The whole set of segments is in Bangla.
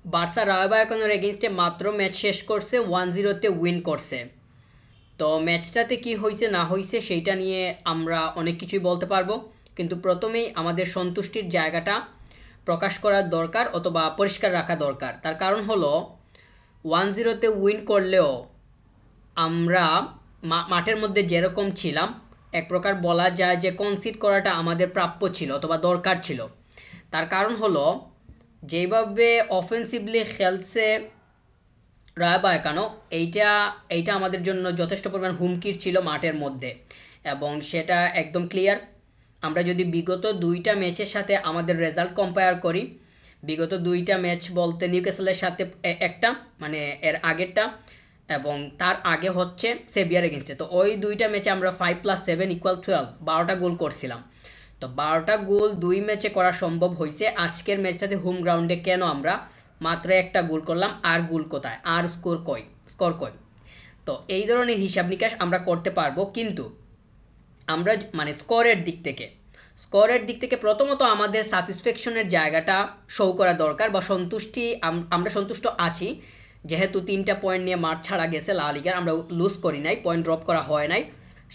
বার্সা রায় বায়াকানোর এগেনস্টে মাত্র ম্যাচ শেষ করছে 1-0-তে উইন করছে। তো ম্যাচটাতে কি হয়েছে না হয়েছে সেইটা নিয়ে আমরা অনেক কিছুই বলতে পারবো, কিন্তু প্রথমেই আমাদের সন্তুষ্টির জায়গাটা প্রকাশ করার দরকার অথবা পরিষ্কার রাখা দরকার। তার কারণ হলো 1-0-তে উইন করলেও আমরা মাঠের মধ্যে যেরকম ছিলাম এক প্রকার বলা যায় যে কনসিড করাটা আমাদের প্রাপ্য ছিল অথবা দরকার ছিল। তার কারণ হলো যেভাবে অফেন্সিভলি খেলছে রায় বায়কানো, এইটা এইটা আমাদের জন্য যথেষ্ট পরিমাণ হুমকির ছিল মাঠের মধ্যে, এবং সেটা একদম ক্লিয়ার। আমরা যদি বিগত দুইটা ম্যাচের সাথে আমাদের রেজাল্ট কম্পেয়ার করি, বিগত দুইটা ম্যাচ বলতে নিউক্যাসলের সাথে একটা, মানে এর আগেরটা, এবং তার আগে হচ্ছে সেভিয়ার এগেনস্টে, তো ওই দুইটা ম্যাচে আমরা 5+7=12 12টা গোল করছিলাম। তো 12টা গোল দুই ম্যাচে করা সম্ভব হয়েছে, আজকের ম্যাচটাতে হোম গ্রাউন্ডে কেন আমরা মাত্র একটা গোল করলাম? আর গোল কোথায়? আর স্কোর কই? তো এই ধরনের হিসাব নিকাশ আমরা করতে পারবো, কিন্তু আমরা মানে স্কোরের দিক থেকে প্রথমত আমাদের স্যাটিসফ্যাকশনের জায়গাটা শো করা দরকার, বা সন্তুষ্টি, আমরা সন্তুষ্ট আছি যেহেতু 3টা পয়েন্ট নিয়ে মাঠ ছাড়া গেছে লা লিগার, আমরা লুজ করি নাই, পয়েন্ট ড্রপ করা হয় নাই।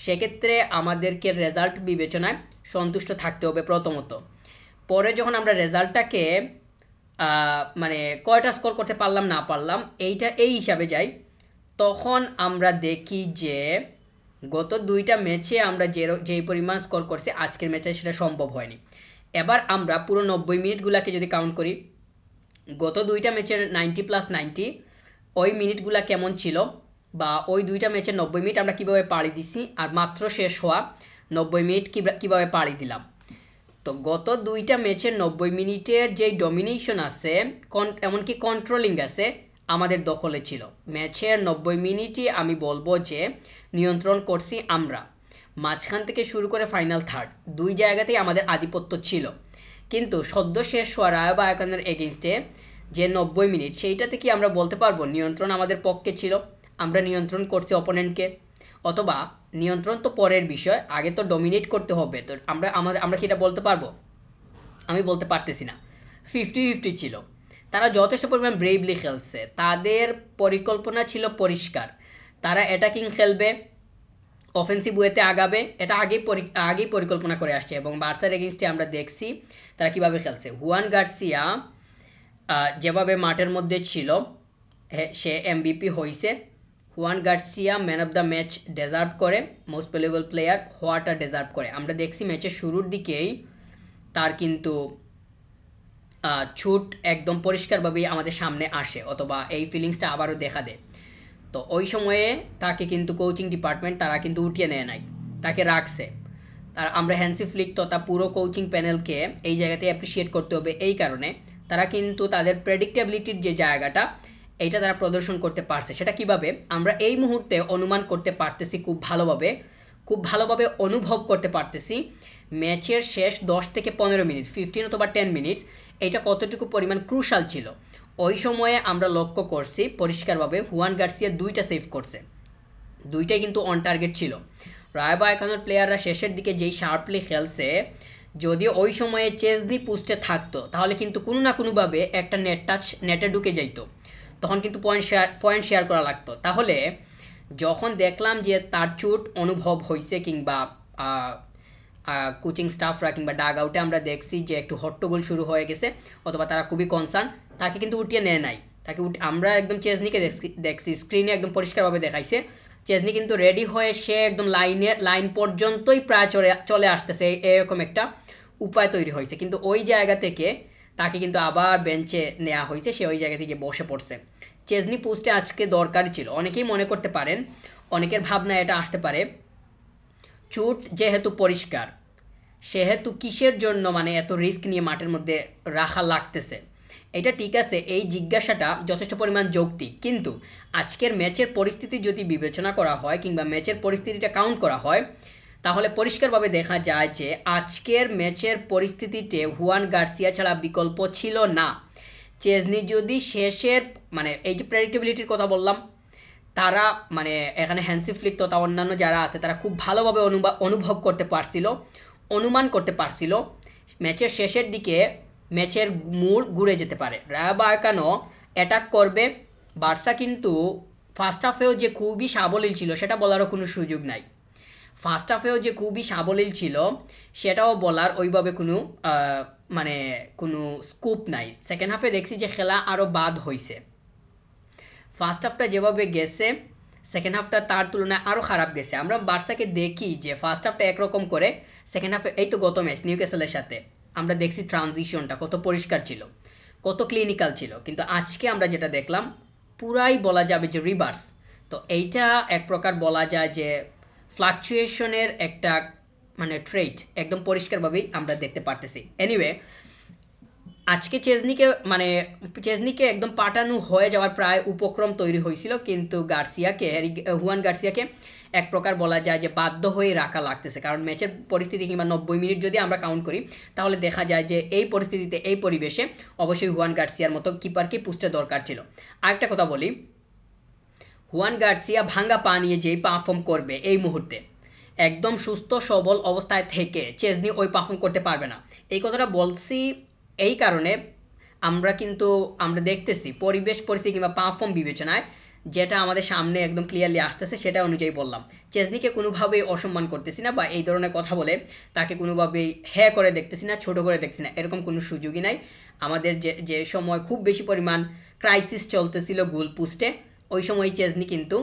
সেক্ষেত্রে আমাদেরকে রেজাল্ট বিবেচনায় সন্তুষ্ট থাকতে হবে প্রথমত। পরে যখন আমরা রেজাল্টটাকে মানে কয়টা স্কোর করতে পারলাম না পারলাম এইটা এই হিসাবে যাই, তখন আমরা দেখি যে গত দুইটা ম্যাচে আমরা যেই পরিমাণ স্কোর করছি আজকের ম্যাচে সেটা সম্ভব হয়নি। এবার আমরা পুরো 90 মিনিটগুলোকে যদি কাউন্ট করি, গত দুইটা ম্যাচের 90+90 ওই মিনিটগুলা কেমন ছিল, বা ওই দুইটা ম্যাচের 90 মিনিট আমরা কীভাবে পাড়ি দিছি, আর মাত্র শেষ হওয়া 90 মিনিট কীভাবে পাড়ি দিলাম। তো গত দুইটা ম্যাচের 90 মিনিটের যেই ডমিনেশন আছে, এমনকি কন্ট্রোলিং আছে, আমাদের দখলে ছিল। ম্যাচের 90 মিনিটই আমি বলবো যে নিয়ন্ত্রণ করছি আমরা, মাঝখান থেকে শুরু করে ফাইনাল থার্ড দুই জায়গাতেই আমাদের আধিপত্য ছিল। কিন্তু সদ্য শেষ হওয়া রায় বায়াকানের এগেনস্টে যে 90 মিনিট, সেইটাতে কি আমরা বলতে পারবো নিয়ন্ত্রণ আমাদের পক্ষে ছিল? আমরা নিয়ন্ত্রণ করছি অপোনেন্টকে, অথবা নিয়ন্ত্রণ তো পরের বিষয়, আগে তো ডমিনেট করতে হবে। তো আমরা কি এটা বলতে পারবো? আমি বলতে পারতেছি না। 50-50 ছিল। তারা যথেষ্ট পরিমাণ ব্রেভলি খেলছে, তাদের পরিকল্পনা ছিল পরিষ্কার, তারা অ্যাটাকিং খেলবে, অফেন্সিভ ওয়েতে আগাবে, এটা আগেই পরিকল্পনা করে আসছে। এবং বার্সার এগেনস্টে আমরা দেখছি তারা কিভাবে খেলছে। হুয়ান গার্সিয়া যেভাবে মাঠের মধ্যে ছিল, সে এমবিপি হয়েছে। Juan Garcia man of the match deserve করে, মোস্ট ভ্যালুয়েবল প্লেয়ার হওয়াটা ডেজার্ভ করে। আমরা দেখছি ম্যাচের শুরুর দিকেই তার কিন্তু ছুট একদম পরিষ্কারভাবেই আমাদের সামনে আসে, অথবা এই ফিলিংসটা আবারও দেখা দেয়। তো ওই সময়ে তাকে কিন্তু কোচিং ডিপার্টমেন্ট তারা কিন্তু উঠিয়ে নেয় নাই, তাকে রাখছে। আমরা হ্যান্সি ফ্লিক তথা পুরো কোচিং প্যানেলকে এই জায়গাতে অ্যাপ্রিসিয়েট করতে হবে। এই কারণে তারা কিন্তু তাদের প্রেডিক্টেবিলিটির যে জায়গাটা, এইটা তারা প্রদর্শন করতে পারছে। সেটা কিভাবে আমরা এই মুহূর্তে অনুমান করতে পারতেছি, খুব ভালোভাবে অনুভব করতে পারতেছি ম্যাচের শেষ 10 থেকে 15 মিনিট, 15 অথবা 10 মিনিটস, এটা কতটুকু পরিমাণ ক্রুশাল ছিল। ওই সময়ে আমরা লক্ষ্য করছি পরিষ্কারভাবে হুয়ান গার্সিয়া দুইটা সেভ করছে, দুইটাই কিন্তু অন টার্গেট ছিল। রায় বায়াকানোর প্লেয়াররা শেষের দিকে যেই শার্পলি খেলছে, যদিও ওই সময়ে চেজনি পোস্টে থাকতো তাহলে কিন্তু কোনো না কোনোভাবে একটা নেটে ঢুকে যাইতো, তখন কিন্তু পয়েন্ট শেয়ার করা লাগতো। তাহলে যখন দেখলাম যে তার চোট অনুভব হয়েছে, কিংবা কোচিং স্টাফরা কিংবা ডাগ আউটে আমরা দেখছি যে একটু হট্টগোল শুরু হয়ে গেছে, অথবা তারা খুবই কনসার্ন, তাকে কিন্তু উঠিয়ে নেয় নাই। আমরা একদম চেজনিকে দেখছি স্ক্রিনে একদম পরিষ্কারভাবে দেখাইছে, চেজনি কিন্তু রেডি হয়ে সে একদম লাইন পর্যন্তই প্রায় চলে আসতেছে, এরকম একটা উপায় তৈরি হয়েছে। কিন্তু ওই জায়গা থেকে তাকে কিন্তু আবার বেঞ্চে নেওয়া হয়েছে, সে ওই জায়গা থেকে বসে পড়ছে। চেজনি পোস্টে আজকে দরকারই ছিল। অনেকেই মনে করতে পারেন, অনেকের ভাবনা এটা আসতে পারে, চোট যেহেতু পরিষ্কার, সেহেতু কিসের জন্য মানে এত রিস্ক নিয়ে মাঠের মধ্যে রাখা লাগতেছে। এটা ঠিক আছে, এই জিজ্ঞাসাটা যথেষ্ট পরিমাণ যৌক্তিক, কিন্তু আজকের ম্যাচের পরিস্থিতি যদি বিবেচনা করা হয়, কিংবা ম্যাচের পরিস্থিতিটা কাউন্ট করা হয়, তাহলে পরিষ্কারভাবে দেখা যায় যে আজকের ম্যাচের পরিস্থিতিতে হুয়ান গার্সিয়া ছাড়া বিকল্প ছিল না। চেজনি যদি শেষের মানে এই যে প্রেডিক্টেবিলিটির কথা বললাম, তারা মানে এখানে হ্যান্সি ফ্লিক তথা অন্যান্য যারা আছে তারা খুব ভালোভাবে অনুভব করতে পারছিল, অনুমান করতে পারছিল ম্যাচের শেষের দিকে ম্যাচের মোড় ঘুরে যেতে পারে। রায়া বায়াকানো অ্যাটাক করবে। বার্সা কিন্তু ফার্স্ট হাফেও যে খুবই সাবলীল ছিল সেটা বলারও কোনো সুযোগ নাই। ফার্স্ট হাফেও যে খুবই সাবলীল ছিল সেটাও বলার ওইভাবে কোনো মানে কোনো স্কোপ নাই। সেকেন্ড হাফে দেখছি যে খেলা আরও বাদ হয়েছে। ফার্স্ট হাফটা যেভাবে গেছে সেকেন্ড হাফটা তার তুলনায় আরও খারাপ গেছে। আমরা বার্সাকে দেখি যে ফার্স্ট হাফটা একরকম করে, সেকেন্ড হাফে এই তো গত ম্যাচ নিউক্যাসলের সাথে আমরা দেখছি ট্রানজিশনটা কত পরিষ্কার ছিল, কত ক্লিনিক্যাল ছিল। কিন্তু আজকে আমরা যেটা দেখলাম পুরাই বলা যাবে যে রিভার্স। তো এইটা এক প্রকার বলা যায় যে ফ্লাকচুয়েশনের একটা মানে ট্রেট একদম পরিষ্কারভাবেই আমরা দেখতে পারতেছি। এনিওয়ে, আজকে চেজনিকে একদম পাঠানো হয়ে যাওয়ার প্রায় উপক্রম তৈরি হয়েছিল, কিন্তু হুয়ান গার্সিয়াকে এক প্রকার বলা যায় যে বাধ্য হয়ে রাখা লাগতেছে। কারণ ম্যাচের পরিস্থিতি কিংবা 90 মিনিট যদি আমরা কাউন্ট করি তাহলে দেখা যায় যে এই পরিস্থিতিতে এই পরিবেশে অবশ্যই হুয়ান গার্সিয়ার মতো কিপারকে পুষতে দরকার ছিল। আরেকটা কথা বলি, হুয়ান গার্সিয়া ভাঙ্গা পা নিয়ে যেই পারফর্ম করবে এই মুহূর্তে, একদম সুস্থ সবল অবস্থায় থেকে চেজনি ওই পারফর্ম করতে পারবে না। এই কথাটা বলছি এই কারণে আমরা দেখতেছি পরিবেশ পরিস্থিতি কিংবা পারফর্ম বিবেচনায় যেটা আমাদের সামনে একদম ক্লিয়ারলি আসতেছে সেটা অনুযায়ী বললাম। চেজনিকে কোনোভাবেই অসম্মান করতেছি না বা এই ধরনের কথা বলে তাকে কোনোভাবেই হ্যাঁ করে দেখতেছি না, ছোট করে দেখতেছি না, এরকম কোনো সুযোগই নাই। আমাদের যে সময় খুব বেশি পরিমাণ ক্রাইসিস চলতেছিল গোল পোস্টে, ওই সময় চেজনি কিন্তু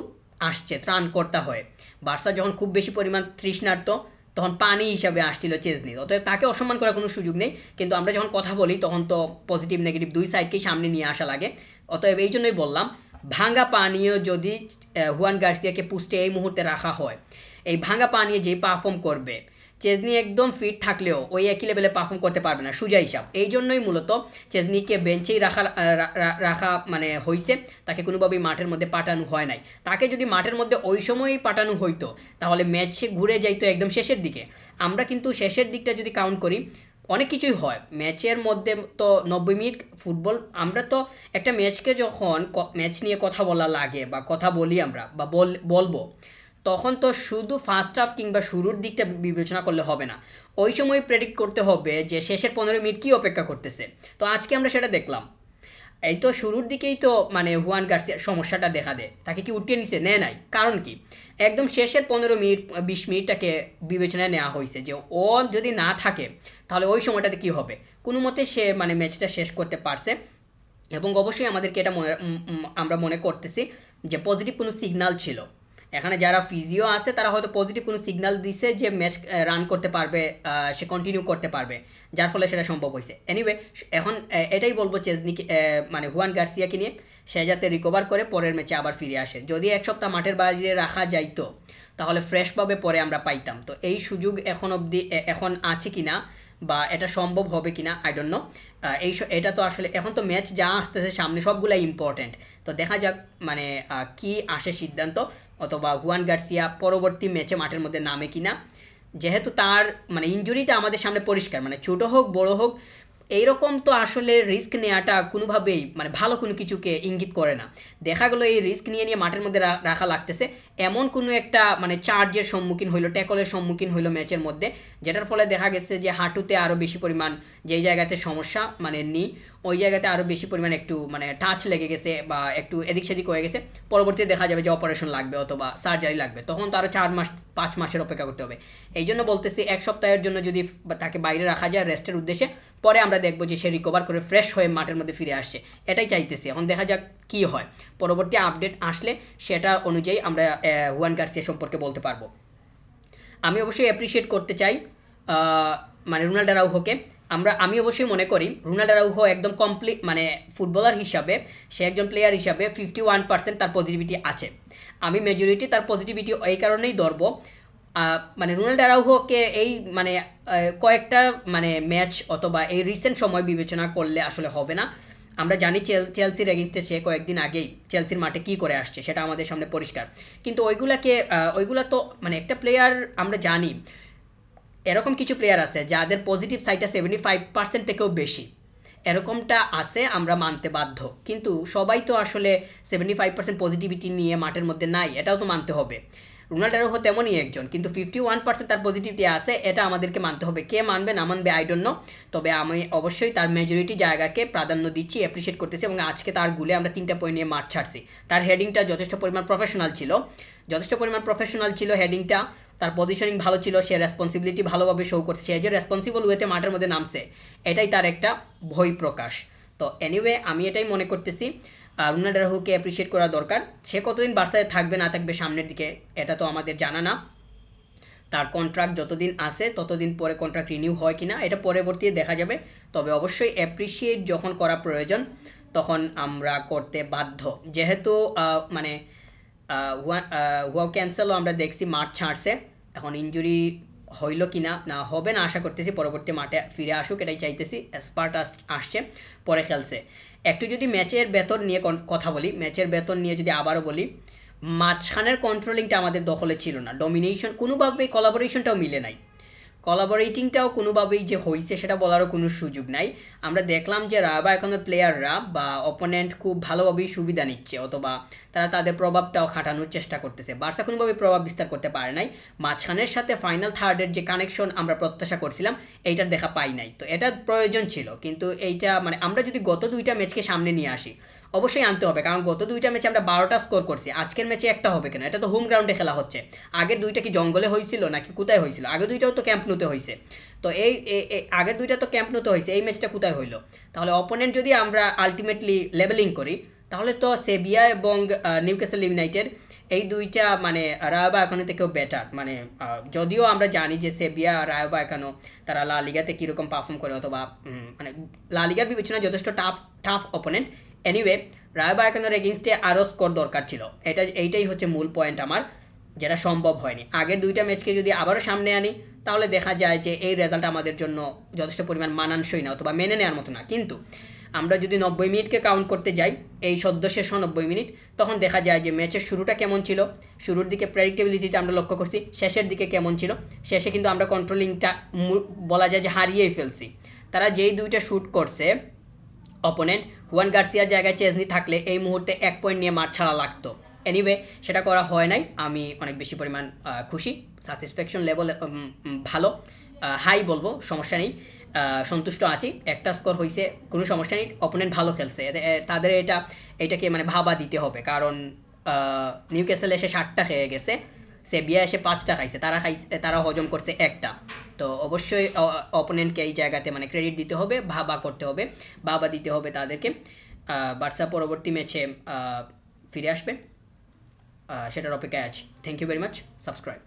আসছে ত্রাণকর্তা হয়ে। বার্সা যখন খুব বেশি পরিমাণ তৃষ্ণার্ত তখন পানি হিসাবে আসছিল চেজনি, অতএব তাকে অসম্মান করার কোনো সুযোগ নেই। কিন্তু আমরা যখন কথা বলি তখন তো পজিটিভ নেগেটিভ দুই সাইডকেই সামনে নিয়ে আসা লাগে। অতএব এই জন্যই বললাম ভাঙ্গা পানীয় যদি হুয়ান গার্সিয়াকে পুস্টে এই মুহূর্তে রাখা হয়, এই ভাঙ্গা পানীয় যেই পারফর্ম করবে, চেজনি একদম ফিট থাকলেও ওই একই লেভেলে পারফর্ম করতে পারবে না সোজা হিসাব। এই জন্যই মূলত চেজনিকে বেঞ্চেই রাখা মানে হয়েছে, তাকে কোনোভাবেই মাঠের মধ্যে পাঠানো হয় নাই। তাকে যদি মাঠের মধ্যে ওই সময়ই পাঠানো হইতো তাহলে ম্যাচে ঘুরে যাইতো একদম শেষের দিকে। আমরা কিন্তু শেষের দিকটা যদি কাউন্ট করি অনেক কিছুই হয় ম্যাচের মধ্যে। তো 90 মিনিট ফুটবল, আমরা তো একটা ম্যাচকে যখন ম্যাচ নিয়ে কথা বলা লাগে বা কথা বলি আমরা বা বলবো, তখন তো শুধু ফার্স্ট হাফ কিংবা শুরুর দিকটা বিবেচনা করলে হবে না, ওই সময় প্রেডিক্ট করতে হবে যে শেষের 15 মিনিট কী অপেক্ষা করতেছে। তো আজকে আমরা সেটা দেখলাম। এই তো শুরুর দিকেই তো মানে হুয়ান গার্সিয়ার সমস্যাটা দেখা দেয়, তাকে কি উঠিয়ে নিছে? নেয় নাই। কারণ কি, একদম শেষের 15 মিনিট 20 মিনিটটাকে বিবেচনায় নেওয়া হয়েছে যে ও যদি না থাকে তাহলে ওই সময়টাতে কি হবে। কোনো মতে সে মানে ম্যাচটা শেষ করতে পারছে। এবং অবশ্যই আমাদেরকে এটা আমরা মনে করতেছি যে পজিটিভ কোনো সিগন্যাল ছিল। এখানে যারা ফিজিও আছে তারা হয়তো পজিটিভ কোনো সিগন্যাল দিছে যে ম্যাচ রান করতে পারবে, সে কন্টিনিউ করতে পারবে, যার ফলে সেটা সম্ভব হয়েছে। এনিওয়ে, এখন এটাই বলবো চেজনিকে মানে হুয়ান গার্সিয়াকে নিয়ে সে যাতে রিকভার করে পরের ম্যাচে আবার ফিরে আসে। যদি এক সপ্তাহ মাঠের বাইরে রাখা যাইতো তাহলে ফ্রেশভাবে পরে আমরা পাইতাম। তো এই সুযোগ এখন আছে কিনা বা এটা সম্ভব হবে কিনা আই ডোন্ট নো। এটা তো আসলে এখন তো ম্যাচ যা আসতেছে সামনে সবগুলাই ইম্পর্ট্যান্ট। তো দেখা যাক মানে কি আসে সিদ্ধান্ত, অথবা হুয়ান গার্সিয়া পরবর্তী ম্যাচে মাঠের মধ্যে নামে কিনা। যেহেতু তার মানে ইনজুরিটা আমাদের সামনে পরিষ্কার, মানে ছোট হোক বড় হোক এইরকম তো আসলে রিস্ক নেওয়াটা কোনোভাবেই মানে ভালো কোনো কিছুকে ইঙ্গিত করে না। দেখা গেলো এই রিস্ক নিয়ে মাঠের মধ্যে রাখা লাগতেছে, এমন কোনো একটা মানে চার্জের সম্মুখীন হইলো, ট্যাকলের সম্মুখীন হইলো ম্যাচের মধ্যে, যেটার ফলে দেখা গেছে যে হাঁটুতে আরও বেশি পরিমাণ যেই জায়গাতে সমস্যা মানে ওই জায়গাতে আরও বেশি পরিমাণ একটু মানে টাচ লেগে গেছে বা একটু এদিক সেদিক হয়ে গেছে। পরবর্তীতে দেখা যাবে যে অপারেশন লাগবে অথবা সার্জারি লাগবে, তখন তো আরও 4 মাস 5 মাসের অপেক্ষা করতে হবে। এই জন্য বলতেছি এক সপ্তাহের জন্য যদি তাকে বাইরে রাখা যায় রেস্টের উদ্দেশ্যে, পরে আমরা দেখবো যে সে রিকভার করে ফ্রেশ হয়ে মাঠের মধ্যে ফিরে আসছে, এটাই চাইতেছি। এখন দেখা যাক কী হয়, পরবর্তী আপডেট আসলে সেটা অনুযায়ী আমরা হুয়ান গার্সিয়া সম্পর্কে বলতে পারবো। আমি অবশ্যই অ্যাপ্রিসিয়েট করতে চাই মানে রোনাল্ডো আরাউহোকে। আমি অবশ্যই মনে করি রোনাল্ডো আরাউহো একদম কমপ্লিট মানে ফুটবলার হিসাবে, সে একজন প্লেয়ার হিসাবে 51% তার পজিটিভিটি আছে। আমি মেজরিটি তার পজিটিভিটি এই কারণেই ধরবো, মানে রোনাল্ডো আরাউহোকে এই মানে কয়েকটা মানে ম্যাচ অথবা এই রিসেন্ট সময় বিবেচনা করলে আসলে হবে না। আমরা জানি চেলসির এগেনস্টে সে কয়েকদিন আগেই চেলসির মাঠে কী করে আসছে সেটা আমাদের সামনে পরিষ্কার। কিন্তু ওইগুলা তো মানে একটা প্লেয়ার আমরা জানি এরকম কিছু প্লেয়ার আছে যাদের পজিটিভ সাইডটা 75% থেকেও বেশি, এরকমটা আছে আমরা মানতে বাধ্য। কিন্তু সবাই তো আসলে 75% পজিটিভিটি নিয়ে মাঠের মধ্যে নাই, এটাও তো মানতে হবে। রোনাল্ডো তেমনই একজন, কিন্তু 51% তার পজিটিভিটি আছে, এটা আমাদেরকে মানতে হবে। কে মানবে না মানবে আই ডোন্ট নো, তবে আমি অবশ্যই তার মেজরিটি জায়গাকে প্রাধান্য দিচ্ছি, অ্যাপ্রিসিয়েট করতেছি। এবং আজকে তার গুলে আমরা 3টা পয়েন্ট নিয়ে মাঠ ছাড়ছি। তার হেডিংটা যথেষ্ট পরিমাণ প্রফেশনাল ছিল হেডিংটা। তার পজিশনিং ভালো ছিল, সে রেসপন্সিবিলিটি ভালোভাবে শো করছে, সে যে রেসপন্সিবল ওয়েতে মাঠের মধ্যে নামছে, এটাই তার একটা বই প্রকাশ। তো এনিওয়ে আমি এটাই মনে করতেছি রোনাল্ডোকে অ্যাপ্রিসিয়েট করা দরকার। সে কতদিন বার্সায় থাকবে না থাকবে সামনের দিকে এটা তো আমাদের জানা না। তার কন্ট্রাক্ট যতদিন আছে ততদিন পরে কন্ট্রাক্ট রিনিউ হয় কিনা এটা পরবর্তীতে দেখা যাবে। তবে অবশ্যই অ্যাপ্রিসিয়েট যখন করা প্রয়োজন তখন আমরা করতে বাধ্য, যেহেতু মানে হুয়াও ক্যান্সেলও আমরা দেখছি মাঠ ছাড়ছে। এখন ইনজুরি হইল কি না না হবে না আশা করতেছি, পরবর্তী মাঠে ফিরে আসুক এটাই চাইতেছি। স্পার্টা আসছে, পরে খেলছে। একটু যদি ম্যাচের বেতন নিয়ে কথা বলি, ম্যাচের বেতন নিয়ে যদি আবারও বলি, মাঝখানের কন্ট্রোলিংটা আমাদের দখলে ছিল না, ডমিনেশন কোনোভাবেই, কোলাবোরেশনটাও মিলে নাই, কোলাবোরেটিংটাও কোনোভাবেই যে হয়েছে সেটা বলারও কোনো সুযোগ নাই। আমরা দেখলাম যে রায়ো ভায়াকানোর প্লেয়াররা বা অপোনেন্ট খুব ভালোভাবেই সুবিধা নিচ্ছে, অথবা তারা তাদের প্রভাবটাও খাটানোর চেষ্টা করতেছে। বার্সা কোনোভাবেই প্রভাব বিস্তার করতে পারে নাই। মাঝখানের সাথে ফাইনাল থার্ডের যে কানেকশন আমরা প্রত্যাশা করছিলাম এইটার দেখা পাই নাই, তো এটা প্রয়োজন ছিল। কিন্তু এইটা মানে আমরা যদি গত 2টা ম্যাচকে সামনে নিয়ে আসি, অবশ্যই আনতে হবে, কারণ গত 2টা ম্যাচে আমরা 12টা স্কোর করছি, আজকের ম্যাচে একটা হবে কেন? এটা তো হোম গ্রাউন্ডে খেলা হচ্ছে। আগের 2টা কি জঙ্গলে হয়েছিল নাকি কোথায় হয়েছিল? আগের 2টাও তো ক্যাম্প নুতে হয়েছে। তো এই আগের 2টা তো ক্যাম্প নুতে হয়েছে, এই ম্যাচটা কোথায় হইলো? তাহলে অপোনেন্ট যদি আমরা আলটিমেটলি লেভেলিং করি, তাহলে তো সেভিয়া এবং নিউক্যাসল ইউনাইটেড এই 2টা মানে রায়ো ভায়াকানো থেকেও বেটার। মানে যদিও আমরা জানি যে সেভিয়া রায়ো ভায়াকানো তারা লা লিগাতে কীরকম পারফর্ম করে, অথবা মানে লা লিগার বিবেচনায় যথেষ্ট টাফ অপোনেন্ট। এনিওয়ে রায়ো ভায়াকানোর এগেইনস্টে আরও স্কোর দরকার ছিল, এইটাই হচ্ছে মূল পয়েন্ট আমার, যেটা সম্ভব হয়নি। আগের 2টা ম্যাচকে যদি আবারও সামনে আনি তাহলে দেখা যায় যে এই রেজাল্ট আমাদের জন্য যথেষ্ট পরিমাণ মানানসই না, অথবা মেনে নেওয়ার মতো না। কিন্তু আমরা যদি 90 মিনিটকে কাউন্ট করতে যাই, এই সদ্য শেষ 90 মিনিট, তখন দেখা যায় যে ম্যাচের শুরুটা কেমন ছিল, শুরুর দিকে প্রেডিক্টেবিলিটিটা আমরা লক্ষ্য করছি, শেষের দিকে কেমন ছিল, শেষে কিন্তু আমরা কন্ট্রোলিংটা বলা যায় যে হারিয়েই ফেলছি। তারা যেই 2টা শ্যুট করছে অপোনেন্ট, হুয়ান গার্সিয়ার জায়গায় চেজনি থাকলে এই মুহূর্তে 1 পয়েন্ট নিয়ে মাঠ ছাড়া লাগতো। এনিওয়ে সেটা করা হয় নাই, আমি অনেক বেশি পরিমাণ খুশি, স্যাটিসফ্যাকশন লেভেল ভালো, হাই বলবো, সমস্যা নেই, সন্তুষ্ট আছি। একটা স্কোর হয়েছে কোনো সমস্যা নেই, অপোনেন্ট ভালো খেলছে, তাদের এটাকে মানে ভাবা দিতে হবে। কারণ নিউক্যাসল এসে 7টা খেয়ে গেছে, সেভিয়া এসে 5টা খাইছে, তারা হজম করছে একটা। তো অবশ্যই অপোনেন্টকে এই জায়গাতে মানে ক্রেডিট দিতে হবে, ভাবা দিতে হবে তাদেরকে। বার্সা পরবর্তী ম্যাচে ফিরে আসবে, সেটার অপেক্ষায় আছি। Thank you very much, subscribe.